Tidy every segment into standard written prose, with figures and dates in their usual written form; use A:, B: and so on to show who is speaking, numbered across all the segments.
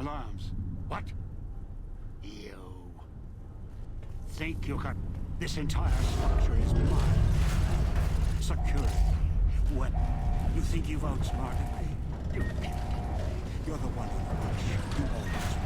A: alarms. What? You think you got this entire structure is mine? Security. What? You think you've outsmarted me? You're the one in the bunch. You always were.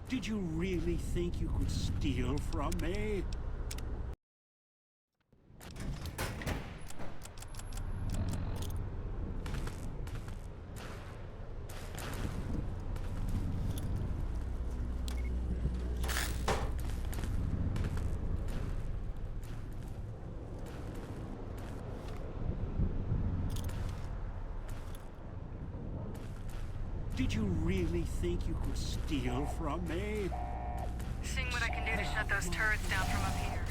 A: Did you really think you could steal from me? Did you really think you could steal from me?
B: Seeing what I can do to shut those turrets down from up here.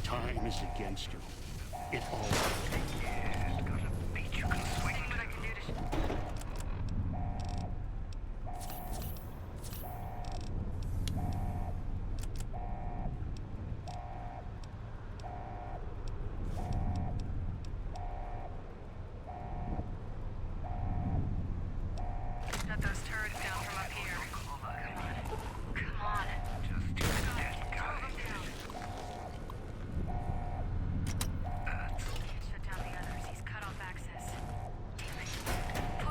A: Time is against you. It always is.
B: Gotta beat you can swing what I can do to shut those turrets down from up here. Come on. Come on. Just do that, guys. Shut down the others. He's cut off access. Push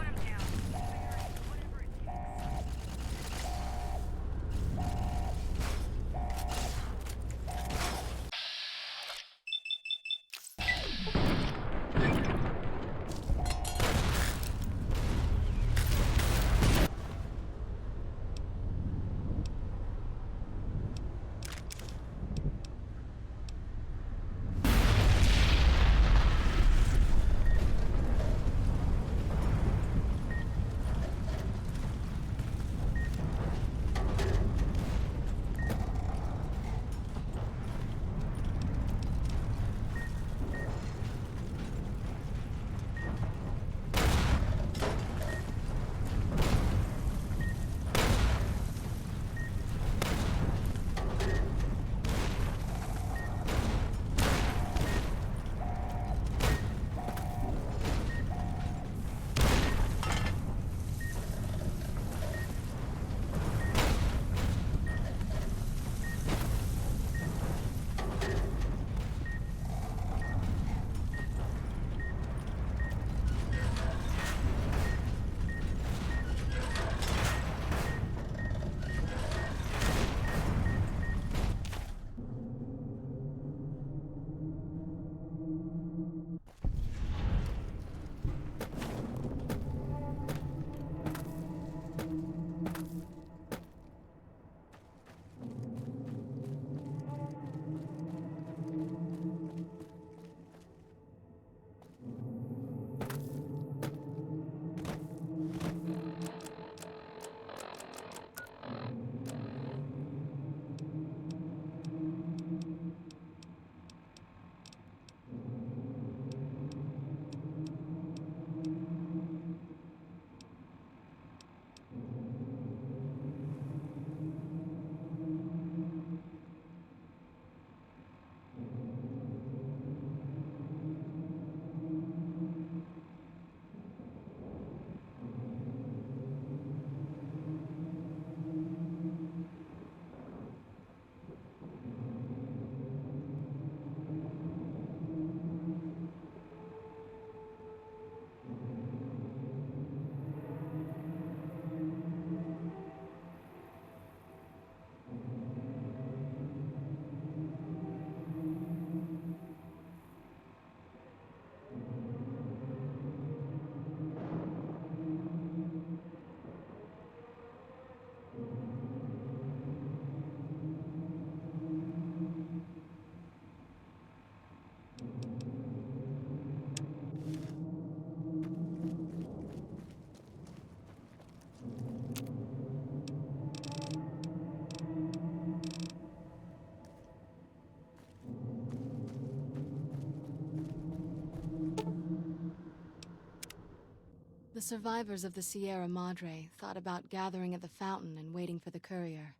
C: survivors of the Sierra Madre thought about gathering at the fountain and waiting for the courier.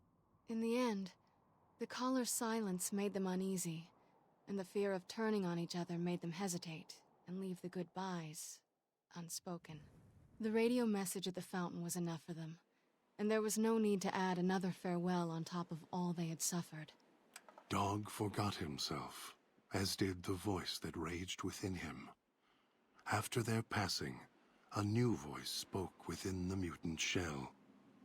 C: In the end, the caller's silence made them uneasy, and the fear of turning on each other made them hesitate and leave the goodbyes unspoken. The radio message at the fountain was enough for them, and there was no need to add another farewell on top of all they had suffered.
D: Dog forgot himself, as did the voice that raged within him. After their passing, a new voice spoke within the mutant shell.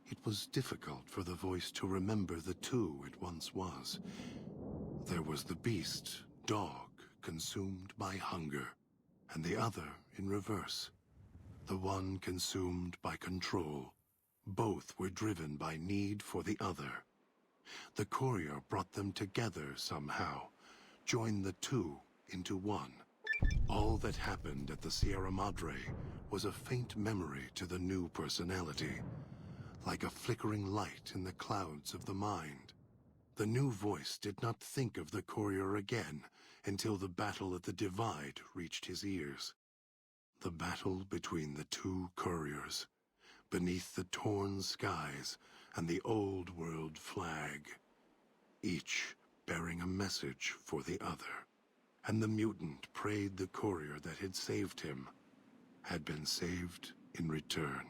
D: It was difficult for the voice to remember the two it once was. There was the beast, Dog, consumed by hunger, and the other in reverse. The one consumed by control. Both were driven by need for the other. The Courier brought them together somehow, joined the two into one. All that happened at the Sierra Madre was a faint memory to the new personality, like a flickering light in the clouds of the mind. The new voice did not think of the Courier again until the battle at the Divide reached his ears. The battle between the two Couriers, beneath the torn skies and the old world flag, each bearing a message for the other. And the mutant prayed the Courier that had saved him had been saved in return.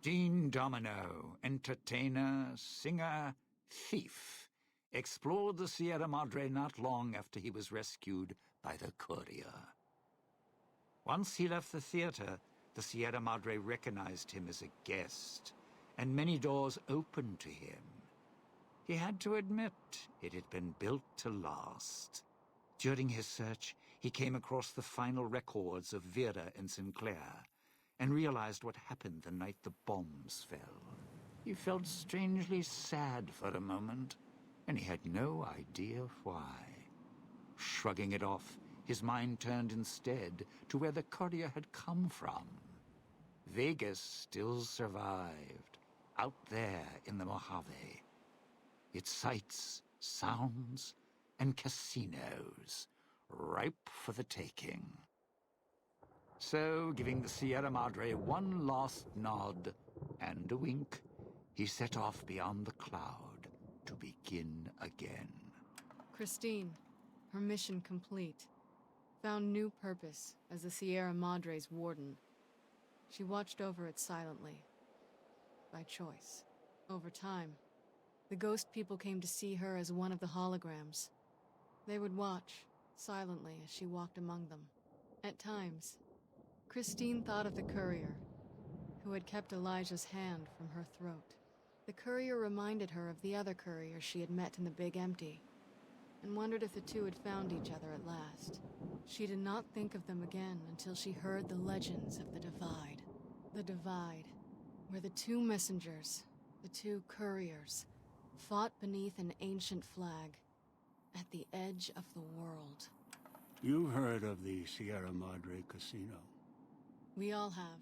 E: Dean Domino, entertainer, singer, thief, explored the Sierra Madre not long after he was rescued by the Courier. Once he left the theater, the Sierra Madre recognized him as a guest, and many doors opened to him. He had to admit it had been built to last. During his search, he came across the final records of Vera and Sinclair, and realized what happened the night the bombs fell. He felt strangely sad for a moment, and he had no idea why. Shrugging it off, his mind turned instead to where the Courier had come from. Vegas still survived, out there in the Mojave. Its sights, sounds, and casinos, ripe for the taking. So, giving the Sierra Madre one last nod and a wink, he set off beyond the cloud to begin again.
C: Christine, her mission complete, found new purpose as the Sierra Madre's warden. She watched over it silently, by choice. Over time, the ghost people came to see her as one of the holograms. They would watch, silently, as she walked among them. At times, Christine thought of the Courier, who had kept Elijah's hand from her throat. The Courier reminded her of the other Courier she had met in the Big Empty, and wondered if the two had found each other at last. She did not think of them again until she heard the legends of the Divide. The Divide, where the two messengers, the two Couriers, fought beneath an ancient flag, at the edge of the world.
A: You heard of the Sierra Madre Casino?
C: We all have.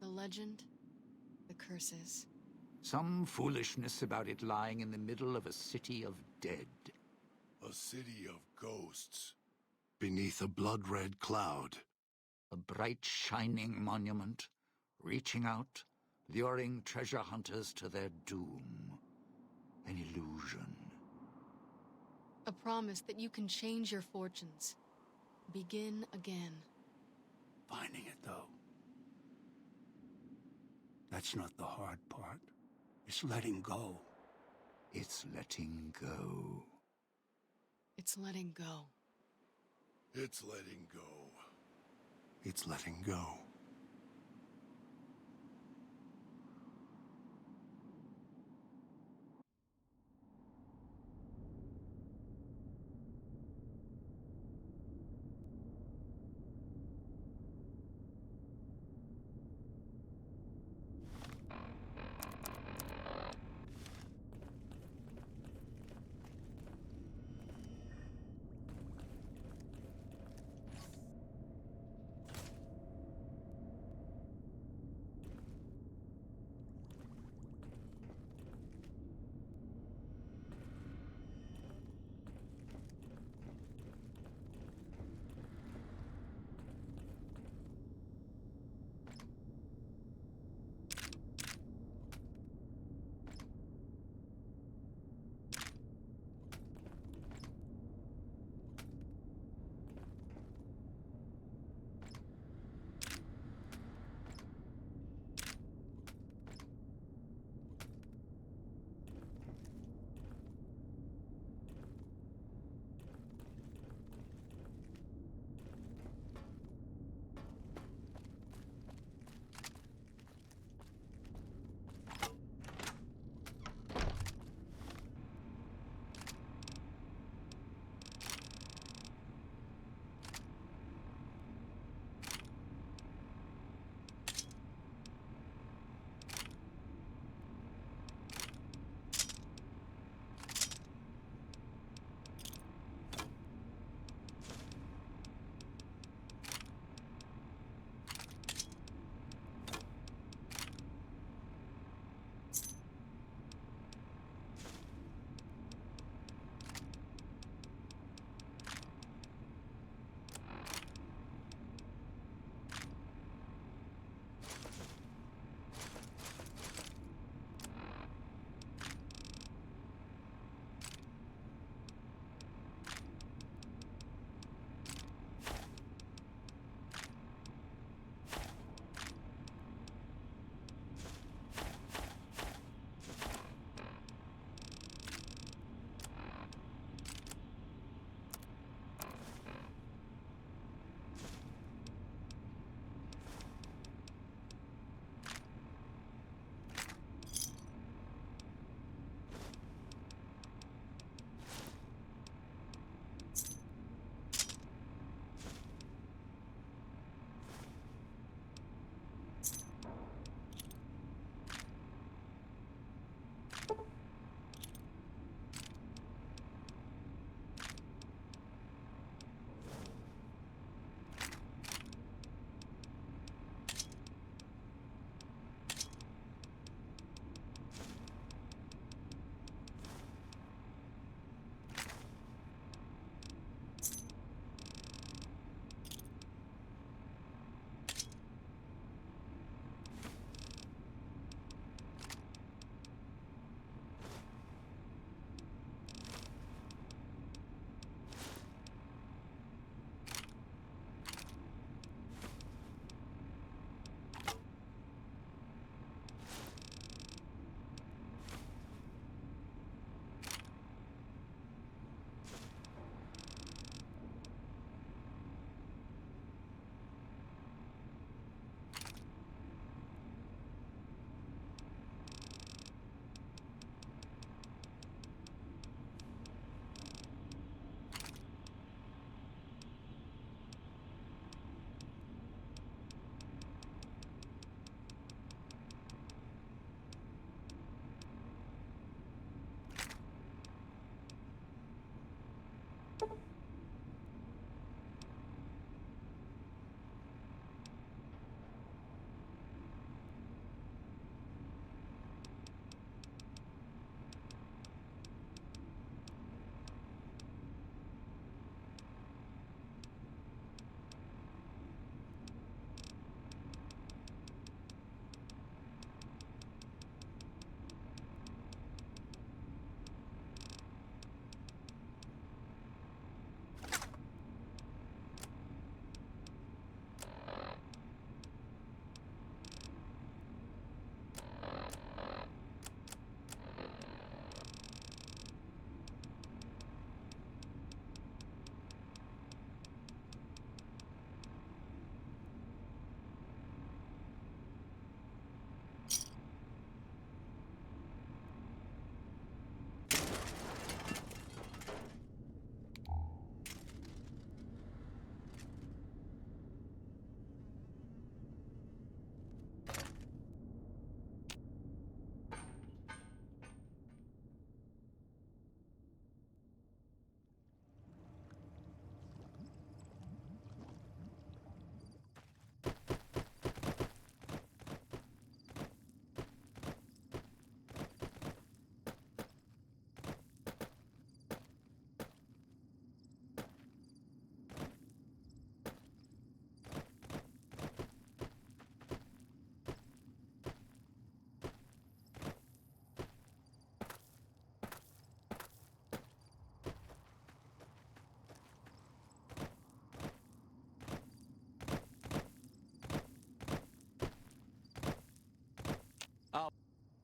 C: The legend, the curses.
E: Some foolishness about it lying in the middle of a city of dead.
D: A city of ghosts. Beneath a blood-red cloud.
E: A bright, shining monument, reaching out, luring treasure hunters to their doom. An illusion.
C: A promise that you can change your fortunes. Begin again.
A: Finding it, though. That's not the hard part. It's letting go.
E: It's letting go.
C: It's letting go.
D: It's letting go. It's letting go.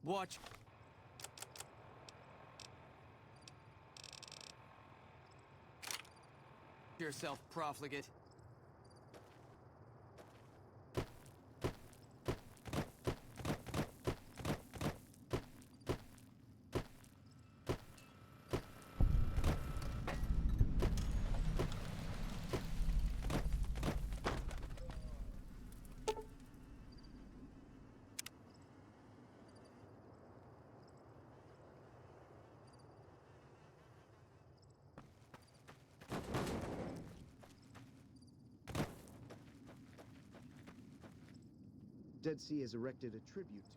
F: Watch. Yourself, profligate.
G: Dead Sea has erected a tribute to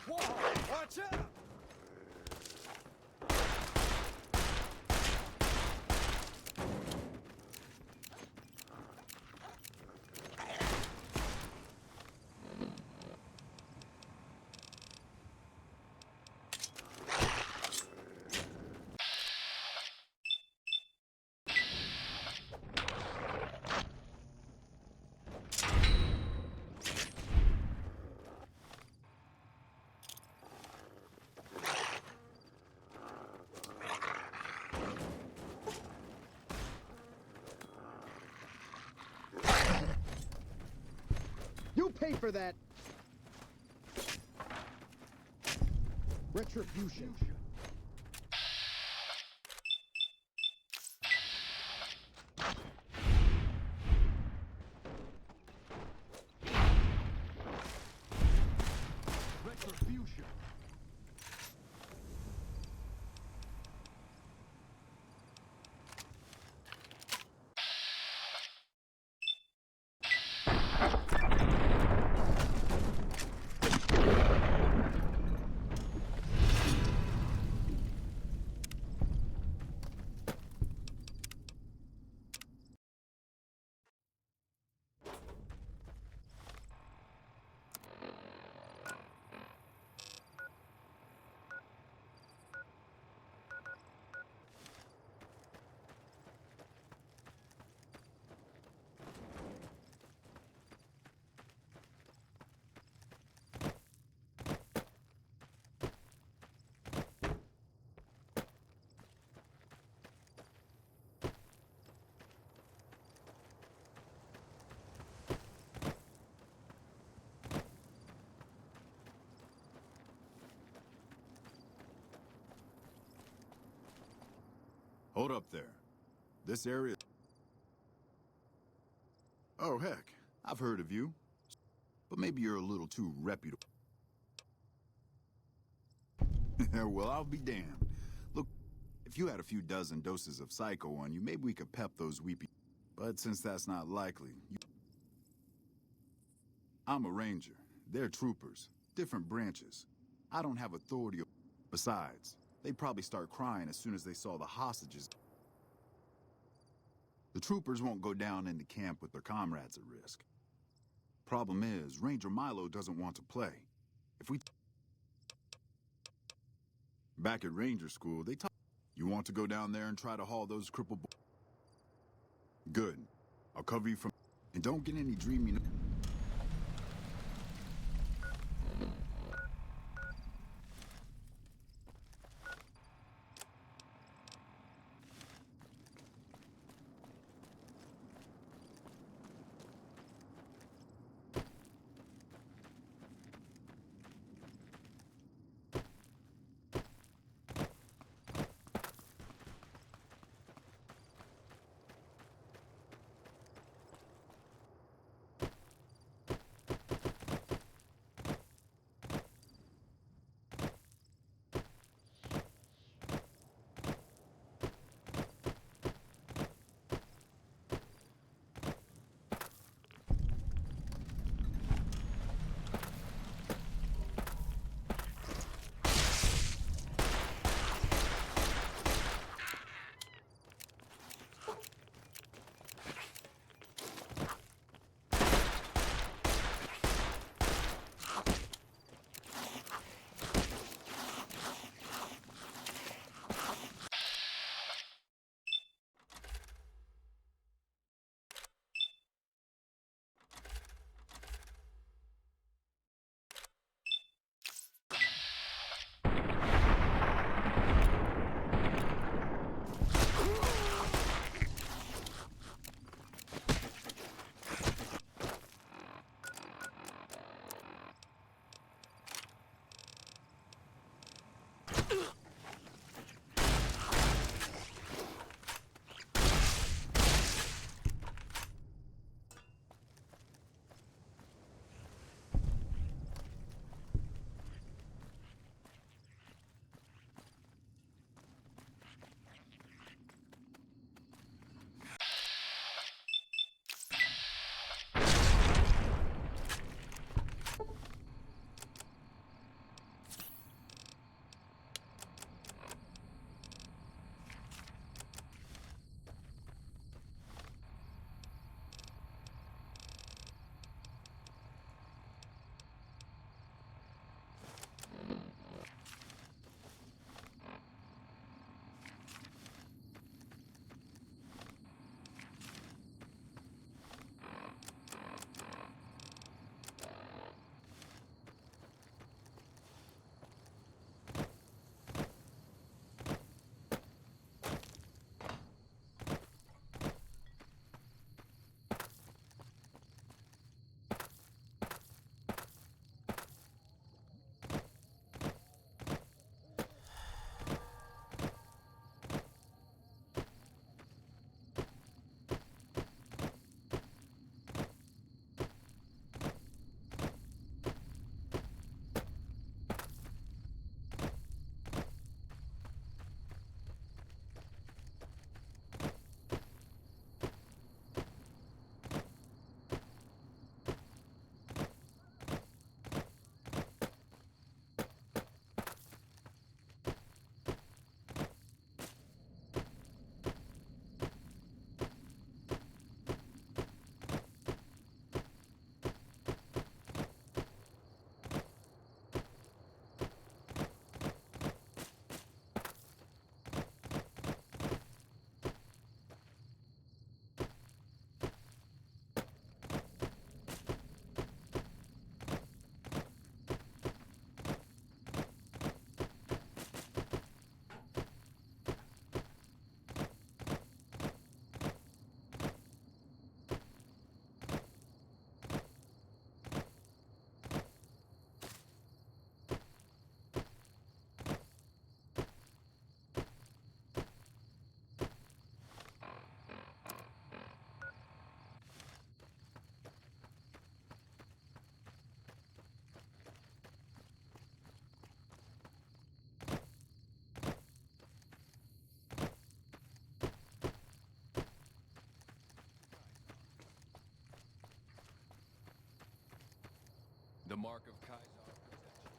F: Watch out!
G: You pay for that! Retribution. Retribution.
H: Hold up there. This area... Oh, heck. I've heard of you. But maybe you're a little too reputable. Well, I'll be damned. Look, if you had a few dozen doses of Psycho on you, maybe we could pep those weepy... But since that's not likely, I'm a ranger. They're troopers. Different branches. I don't have authority. Besides, they'd probably start crying as soon as they saw the hostages. The troopers won't go down into camp with their comrades at risk. Problem is, Ranger Milo doesn't want to play. If we... Back at Ranger School, they taught... You want to go down there and try to haul those crippled... Good. I'll cover you from... And don't get any dreaming...
I: mark of Kaiser protection.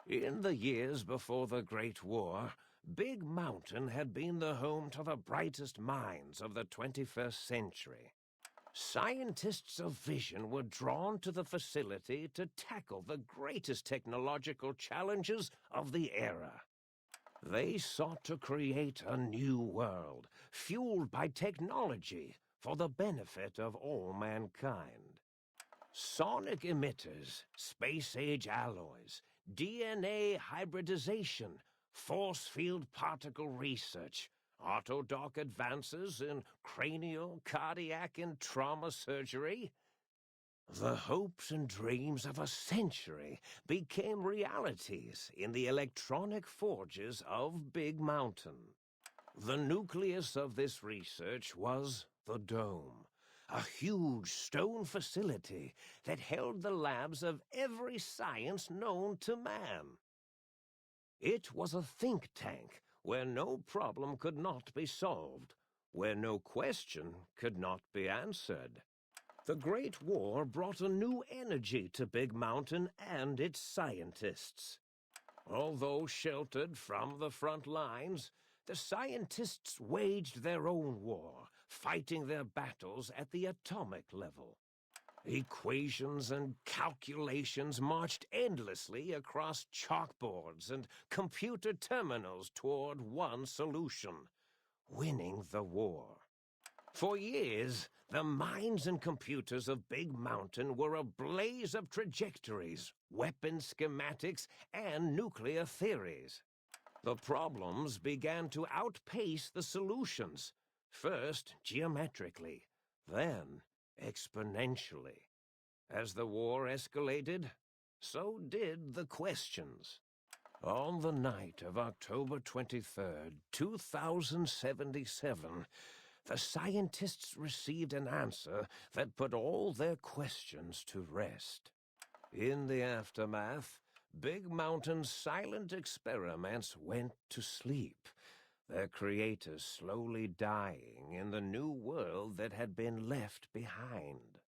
J: In the years before the Great War, Big Mountain had been the home to the brightest minds of the 21st century. Scientists of vision were drawn to the facility to tackle the greatest technological challenges of the era. They sought to create a new world, fueled by technology for the benefit of all mankind. Sonic emitters, space-age alloys, DNA hybridization, force field particle research, autodoc advances in cranial, cardiac, and trauma surgery. The hopes and dreams of a century became realities in the electronic forges of Big Mountain. The nucleus of this research was the Dome, a huge stone facility that held the labs of every science known to man. It was a think tank where no problem could not be solved, where no question could not be answered. The Great War brought a new energy to Big Mountain and its scientists. Although sheltered from the front lines, the scientists waged their own war, fighting their battles at the atomic level. Equations and calculations marched endlessly across chalkboards and computer terminals toward one solution: winning the war. For years, the minds and computers of Big Mountain were a blaze of trajectories, weapon schematics, and nuclear theories. The problems began to outpace the solutions, first geometrically, then exponentially. As the war escalated, so did the questions. On the night of October 23rd, 2077, the scientists received an answer that put all their questions to rest. In the aftermath, Big Mountain's silent experiments went to sleep, their creators slowly dying in the new world that had been left behind.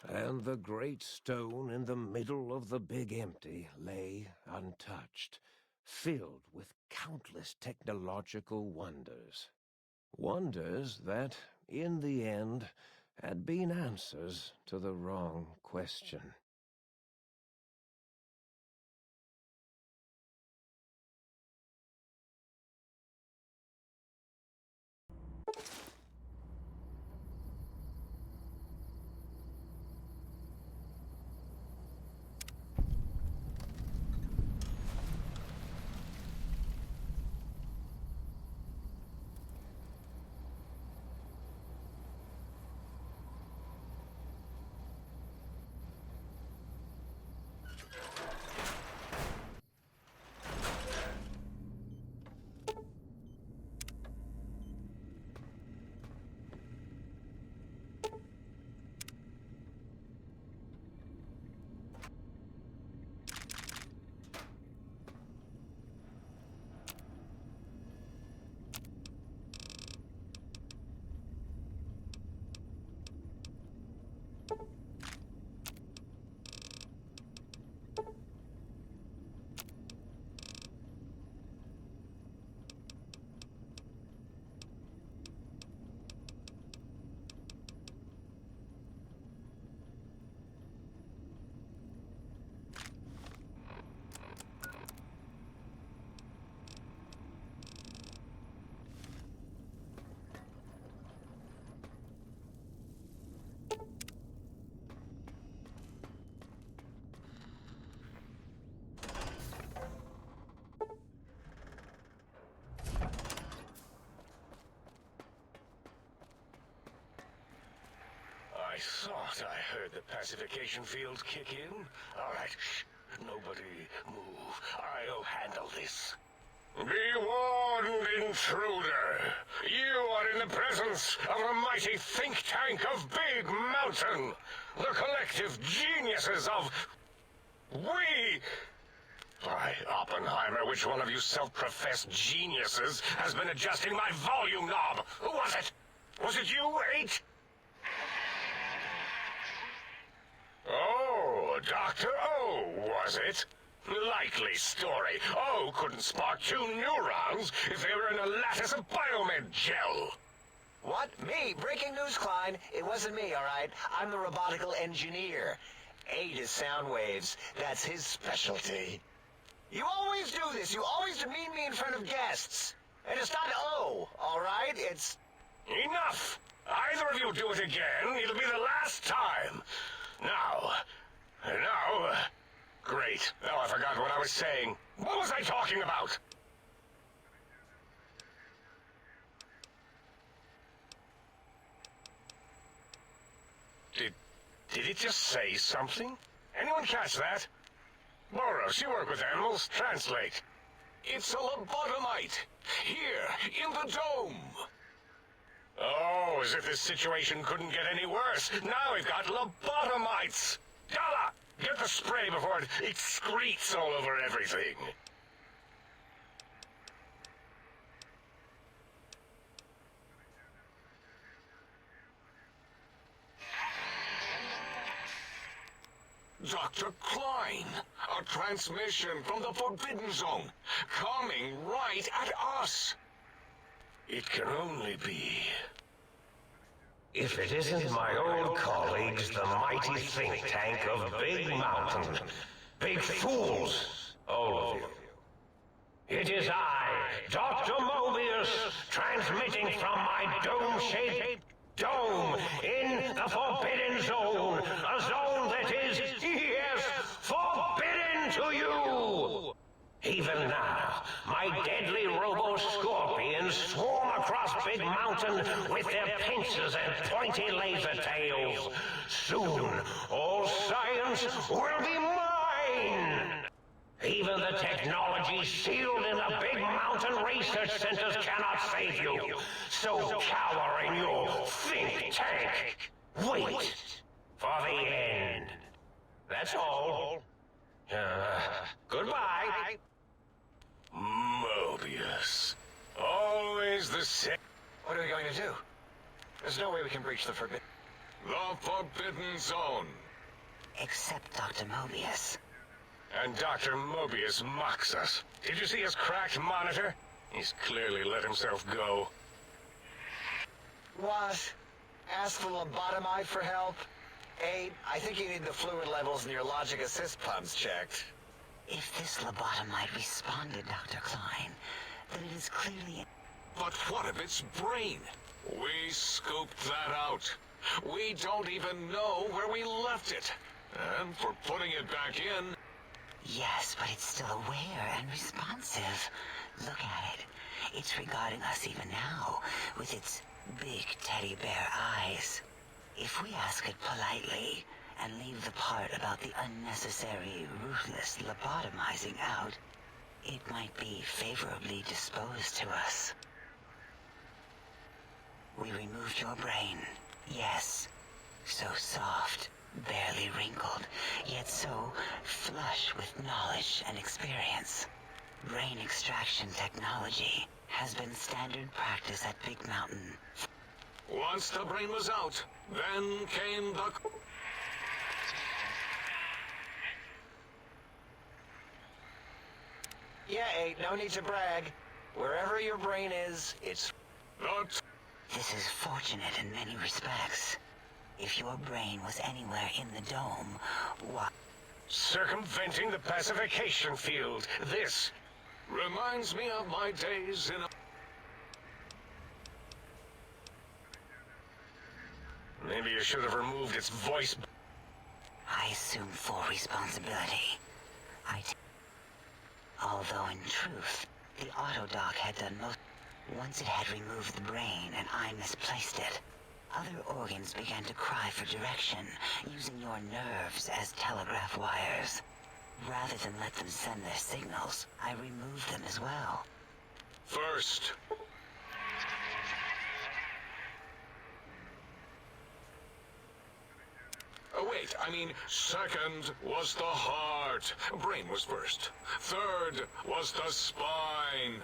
J: And the great stone in the middle of the Big Empty lay untouched, filled with countless technological wonders. Wonders that, in the end, had been answers to the wrong question.
K: I thought I heard the pacification fields kick in. All right, shh. Nobody move. I'll handle this. Be warned, intruder. You are in the presence of a mighty think tank of Big Mountain. The collective geniuses of... We... By Oppenheimer, which one of you self-professed geniuses has been adjusting my volume knob? Who was it? Was it you, 8? Oh, Dr. O, was it? Likely story. O couldn't spark 2 neurons if they were in a lattice of biomed gel.
L: What? Me? Breaking news, Klein. It wasn't me, all right? I'm the robotical engineer. 8 is sound waves. That's his specialty. You always do this. You always demean me in front of guests. And it's not O, all right? It's...
K: Enough! Either of you do it again, it'll be the last time. Now... Great. Now I forgot what I was saying. What was I talking about? Did it just say something? Anyone catch that? Boros, you work with animals. Translate. It's a lobotomite. Here, in the dome. Oh, as if this situation couldn't get any worse. Now we've got lobotomites. Dalla, get the spray before it excretes all over everything. Dr. Klein, a transmission from the Forbidden Zone, coming right at us. It can only be...
J: If it isn't my old colleagues, the mighty think tank of Big Mountain. Big fools, all of you. It is I, Dr. Mobius, transmitting from my dome-shaped dome in the Forbidden Zone. A zone that is, yes, forbidden to you. Even now, my deadly Mountain with their pincers and pointy laser tails. Soon, all science will be mine! Even the technology sealed in the big mountain research centers cannot save you. So cower in your think tank. Wait for the end. That's all. Goodbye.
K: Mobius. Always the same.
L: What are we going to do? There's no way we can breach the forbidden...
K: The Forbidden Zone.
L: Except Dr. Mobius.
K: And Dr. Mobius mocks us. Did you see his cracked monitor? He's clearly let himself go.
L: What? Ask the lobotomite for help? 8, I think you need the fluid levels in your logic assist pumps checked. If this lobotomite responded, Dr. Klein, then it is clearly...
K: But what of its brain? We scooped that out. We don't even know where we left it. And for putting it back in...
L: Yes, but it's still aware and responsive. Look at it. It's regarding us even now, with its big teddy bear eyes. If we ask it politely, and leave the part about the unnecessary, ruthless lobotomizing out, it might be favorably disposed to us. We removed your brain, yes. So soft, barely wrinkled, yet so flush with knowledge and experience. Brain extraction technology has been standard practice at Big Mountain.
K: Once the brain was out, then came the...
L: Yeah, 8, no need to brag. Wherever your brain is, it's...
K: Not...
L: This is fortunate in many respects. If your brain was anywhere in the dome, what?
K: Circumventing the pacification field. This reminds me of my days in a... Maybe you should have removed its voice.
L: I assume full responsibility. Although in truth, the autodoc had done most... Once it had removed the brain and I misplaced it, other organs began to cry for direction, using your nerves as telegraph wires. Rather than let them send their signals, I removed them as well.
K: First... Oh, wait, I mean, second was the heart. Brain was first. Third was the spine.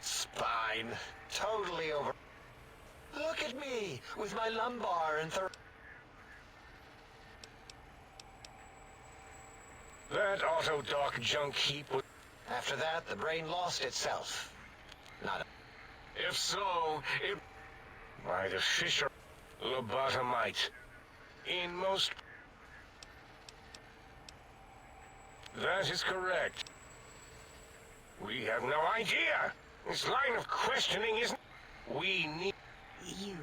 L: Spine. Totally over... Look at me, with my lumbar and
K: That autodoc junk heap was...
L: After that, the brain lost itself. Not a...
K: If so, it... By the Fisher lobotomite. In most... That is correct. We have no idea. This line of questioning isn't... We need...
L: You...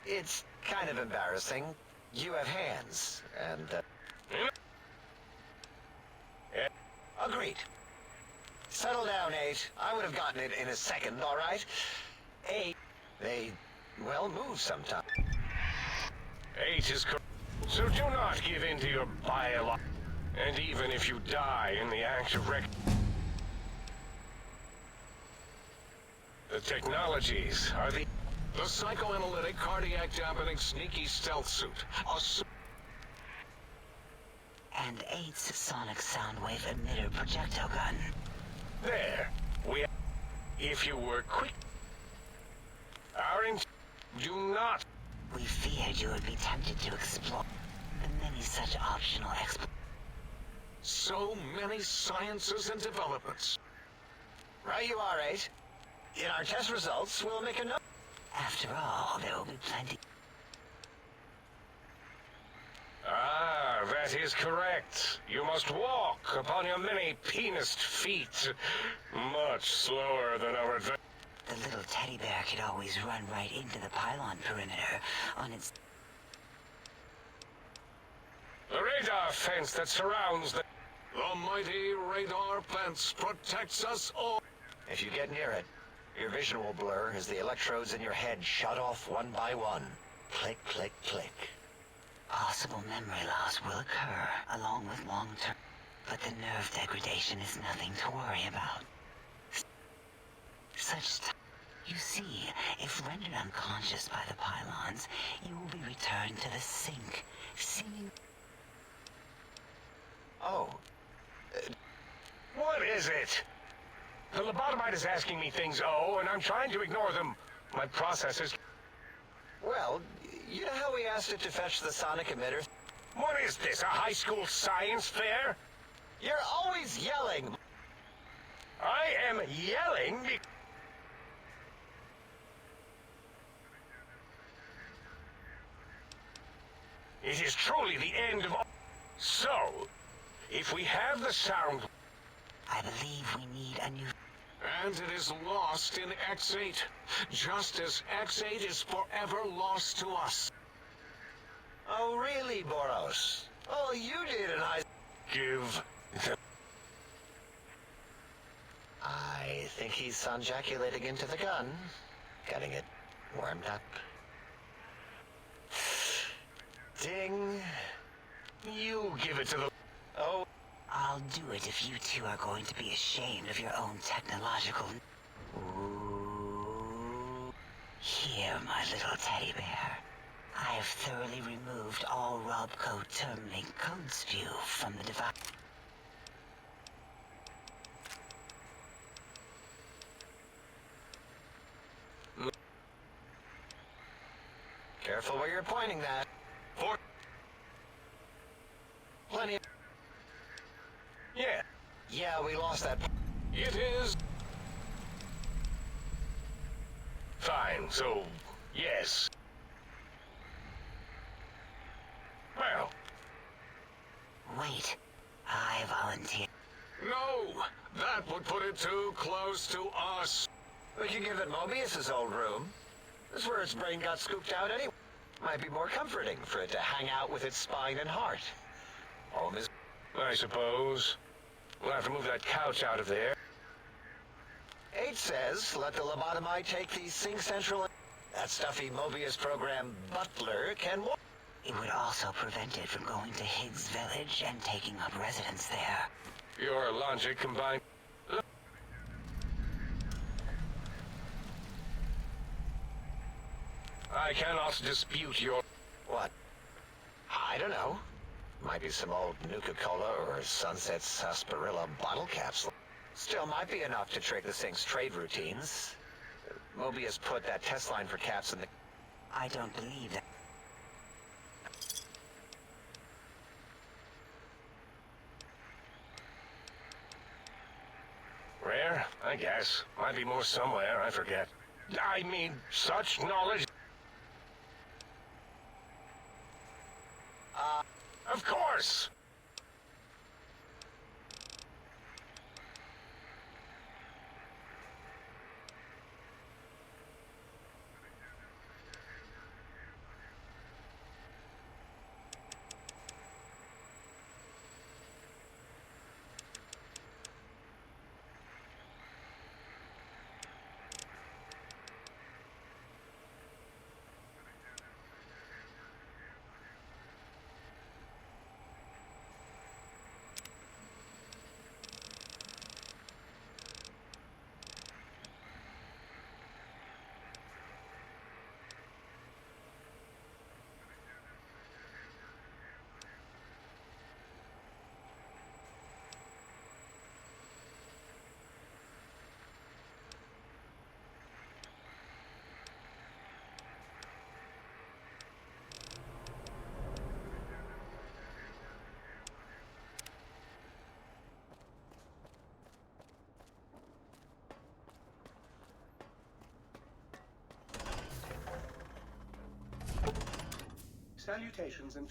L: It's kind of embarrassing. You have hands, and... Agreed. Settle down, 8. I would have gotten it in a second, all right? 8... They, well, move sometime.
K: 8 is correct. So do not give in to your bio... And even if you die in the act of the technologies are the psychoanalytic, cardiac dampening, sneaky stealth suit.
L: And 8's sonic sound wave emitter projectile gun.
K: There. If you were quick... Do not...
L: We feared you would be tempted to explore the many such optional
K: So many sciences and developments.
L: Right you are, 8. In our test results, we'll make a note. After all, there will be plenty...
K: Ah, that is correct. You must walk upon your many penised feet. Much slower than our adventure.
L: The little teddy bear could always run right into the pylon perimeter on its...
K: The radar fence that surrounds the... The mighty radar fence protects us all.
L: If you get near it, your vision will blur as the electrodes in your head shut off one by one. Click, click, click.
M: Possible memory loss will occur, along with long-term... But the nerve degradation is nothing to worry about. You see, if rendered unconscious by the pylons, you will be returned to the sink, singing...
L: Oh.
K: What is it? The lobotomite is asking me things, and I'm trying to ignore them. My processors...
L: Well, you know how we asked it to fetch the sonic emitter?
K: What is this, a high school science fair?
L: You're always yelling.
K: I am yelling It is truly the end of all. So, if we have the sound...
M: I believe we need a new...
K: And it is lost in X8, just as X8 is forever lost to us.
L: Oh, really, Boros? Oh, you did, and I...
K: Give the...
L: I think he's sunjaculating into the gun. Getting it warmed up. Ding.
K: You give it to the...
L: Oh.
M: I'll do it if you two are going to be ashamed of your own technological... Ooh. Here, my little teddy bear. I have thoroughly removed all Robco termlink code spew from the device.
L: Careful where you're pointing that.
K: For...
L: Plenty of...
K: Yeah.
L: Yeah, we lost that...
K: It is... Fine, so... Yes. Well...
M: Wait. I volunteer.
K: No! That would put it too close to us.
L: We could give it Mobius's old room. This is where its brain got scooped out anyway. Might be more comforting for it to hang out with its spine and heart. Home is...
K: I suppose. We'll have to move that couch out of there.
L: 8 says, let the lobotomite take the Sing Central... That stuffy Mobius program butler can...
M: It would also prevent it from going to Higgs Village and taking up residence there.
K: Your logic combined... I cannot dispute your...
L: What? I don't know. Might be some old Nuka-Cola or Sunset Sarsaparilla bottle capsule. Still might be enough to trick the Sync's trade routines. Mobius put that test line for caps in the...
M: I don't believe that.
K: Rare, I guess. Might be more somewhere, I forget. I mean, such knowledge... Of course!
N: Salutations and...